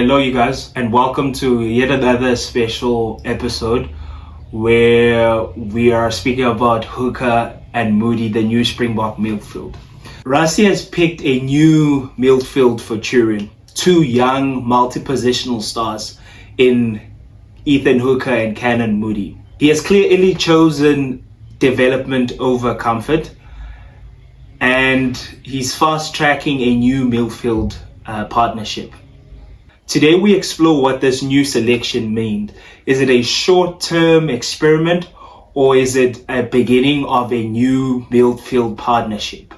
Hello you guys, and welcome to yet another special episode where we are speaking about Hooker and Moodie, the new Springbok midfield. Rassie has picked a new midfield for Turin, two young multi-positional stars in Hooker and Canan Moodie. He has clearly chosen development over comfort, and he's fast-tracking a new midfield partnership. Today we explore what this new selection means. Is it a short-term experiment, or is it a beginning of a new midfield partnership?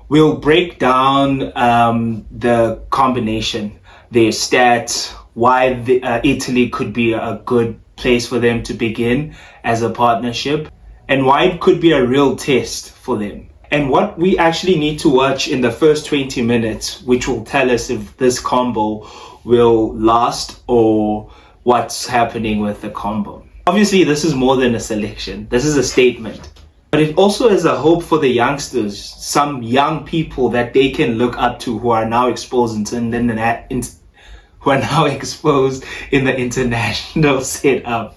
We'll break down the combination, their stats, why Italy could be a good place for them to begin as a partnership, and why it could be a real test for them. And what we actually need to watch in the first 20 minutes, which will tell us if this combo will last or what's happening with the combo. Obviously, this is more than a selection. This is a statement. But it also is a hope for the youngsters, some young people that they can look up to who are now exposed in the international setup.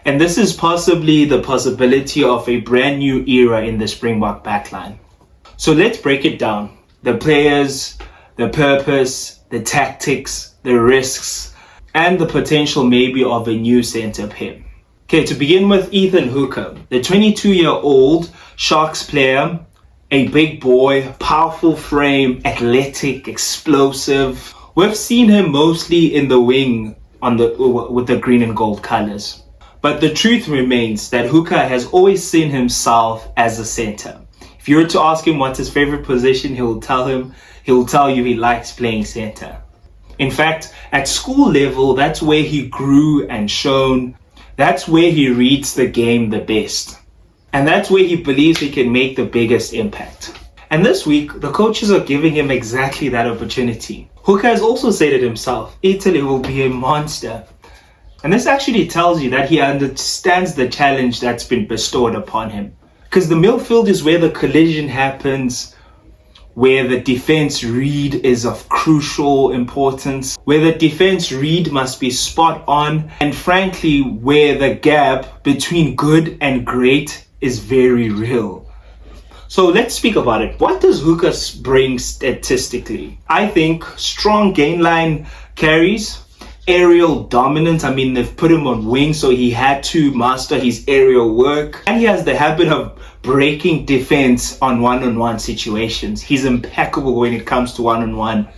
And this is possibly the possibility of a brand new era in the Springbok backline. So let's break it down. The players, the purpose, the tactics, the risks, and the potential maybe of a new centre pair. Okay, to begin with, Hooker, the 22-year-old Sharks player, a big boy, powerful frame, athletic, explosive. We've seen him mostly in the wing with the green and gold colours. But the truth remains that Hooker has always seen himself as a centre. If you were to ask him what's his favourite position, he'll tell you he likes playing centre. In fact, at school level, that's where he grew and shone. That's where he reads the game the best. And that's where he believes he can make the biggest impact. And this week, the coaches are giving him exactly that opportunity. Hooker has also said it himself, Italy will be a monster. And this actually tells you that he understands the challenge that's been bestowed upon him. Because the midfield is where the collision happens, where the defense read is of crucial importance, where the defense read must be spot on, and frankly, where the gap between good and great is very real. So let's speak about it. What does Hooker bring statistically? I think strong gain line carries, aerial dominance. I mean, they've put him on wing, so he had to master his aerial work. And he has the habit of breaking defense on one-on-one situations. He's impeccable when it comes to one-on-one.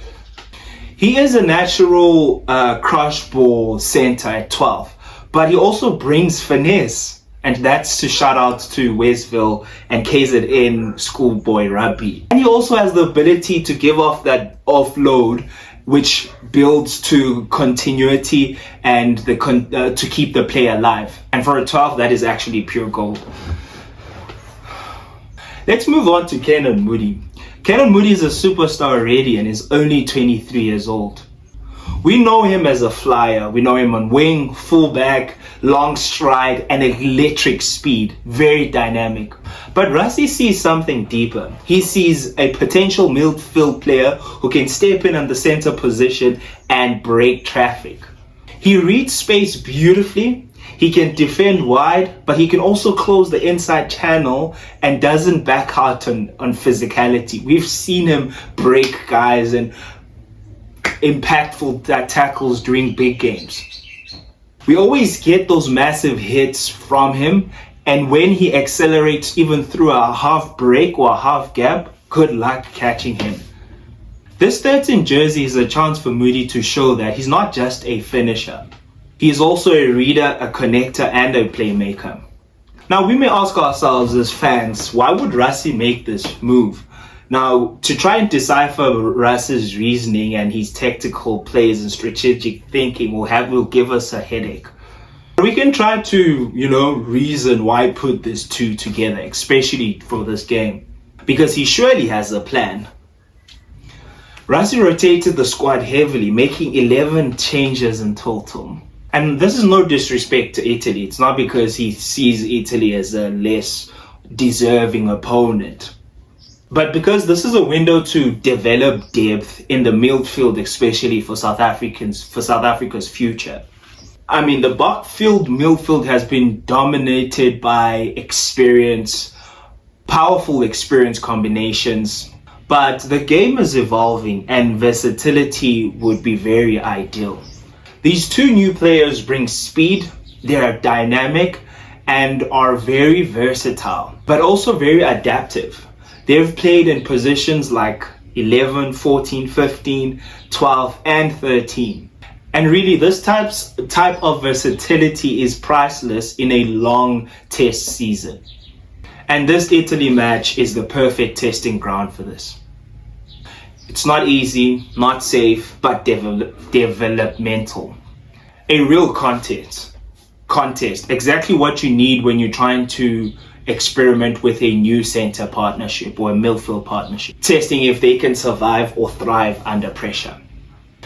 He is a natural crush ball center at 12, but he also brings finesse. And that's to shout out to Westville and KZN schoolboy rugby. And he also has the ability to give off that offload, which builds to continuity and to keep the play alive. And for a 12, that is actually pure gold. Let's move on to Canan Moodie. Canan Moodie is a superstar already and is only 23 years old. We know him as a flyer. We know him on wing, fullback, long stride, and electric speed. Very dynamic. But Rassie sees something deeper. He sees a potential midfield player who can step in on the center position and break traffic. He reads space beautifully. He can defend wide, but he can also close the inside channel and doesn't back out on physicality. We've seen him break guys and impactful tackles during big games. We always get those massive hits from him, and when he accelerates even through a half break or a half gap, good luck catching him. This 13 jersey is a chance for Moodie to show that he's not just a finisher. He is also a reader, a connector, and a playmaker. Now, we may ask ourselves as fans, why would Rassie make this move? Now, to try and decipher Rassie's reasoning and his tactical plays and strategic thinking will give us a headache. We can try to, reason why put these two together, especially for this game, because he surely has a plan. Rassie rotated the squad heavily, making 11 changes in total. And this is no disrespect to Italy. It's not because he sees Italy as a less deserving opponent. But because this is a window to develop depth in the midfield, especially for South Africa's future. I mean, the Boks midfield has been dominated by powerful experience combinations. But the game is evolving and versatility would be very ideal. These two new players bring speed, they are dynamic and are very versatile, but also very adaptive. They've played in positions like 11, 14, 15, 12 and 13. And really this type of versatility is priceless in a long test season. And this Italy match is the perfect testing ground for this. It's not easy, not safe, but developmental. A real contest. Exactly what you need when you're trying to experiment with a new center partnership or a midfield partnership. Testing if they can survive or thrive under pressure.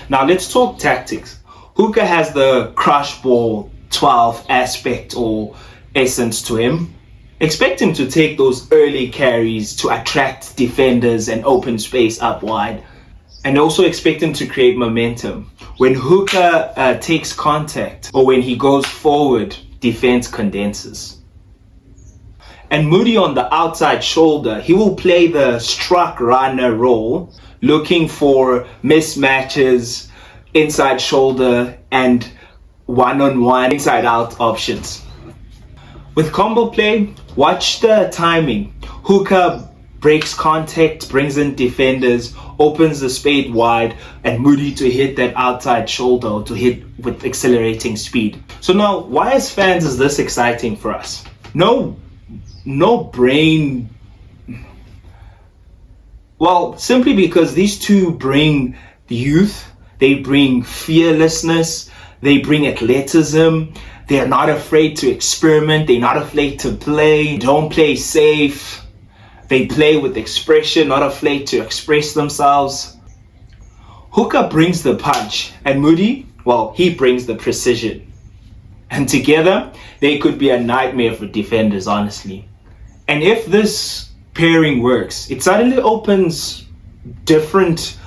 Now let's talk tactics. Hooker has the crush ball 12 aspect or essence to him. Expect him to take those early carries to attract defenders and open space up wide. And also expect him to create momentum. When Hooker takes contact or when he goes forward, defense condenses. And Moodie on the outside shoulder, he will play the struck runner role, looking for mismatches, inside shoulder, and one-on-one inside-out options. With combo play, watch the timing. Hooker breaks contact, brings in defenders, opens the space wide, and Moodie to hit that outside shoulder to hit with accelerating speed. So now, why as fans is this exciting for us? No brain. Well, simply because these two bring youth, they bring fearlessness, they bring athleticism. They're not afraid to experiment. They're not afraid to play. Don't play safe. They play with expression, not afraid to express themselves. Hooker brings the punch, and Moodie, well, he brings the precision. And together, they could be a nightmare for defenders, honestly. And if this pairing works, it suddenly opens different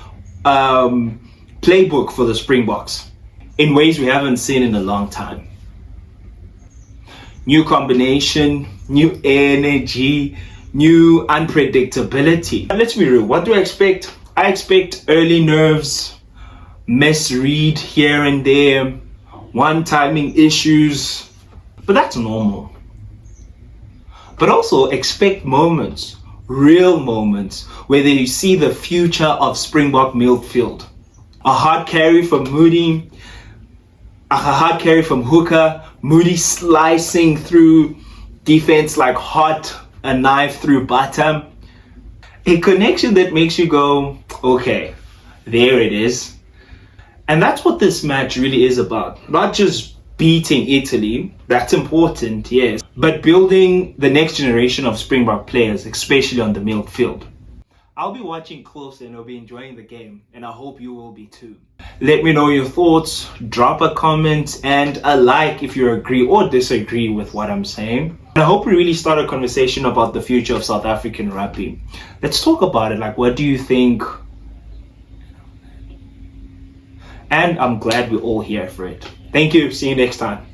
playbook for the Springboks in ways we haven't seen in a long time. New combination, new energy, new unpredictability. Let's be real, what do I expect? I expect early nerves, misread here and there, one timing issues, but that's normal. But also expect moments, real moments, where you see the future of Springbok midfield. A hard carry from Moodie, a hard carry from Hooker, Moodie slicing through defense like a knife through butter. A connection that makes you go, okay, there it is. And that's what this match really is about. Not just beating Italy, that's important, yes, but building the next generation of Springbok players, especially on the midfield. I'll be watching closely and I'll be enjoying the game, and I hope you will be too. Let me know your thoughts, drop a comment and a like if you agree or disagree with what I'm saying. And I hope we really start a conversation about the future of South African rugby. Let's talk about it, like what do you think? And I'm glad we're all here for it. Thank you, see you next time.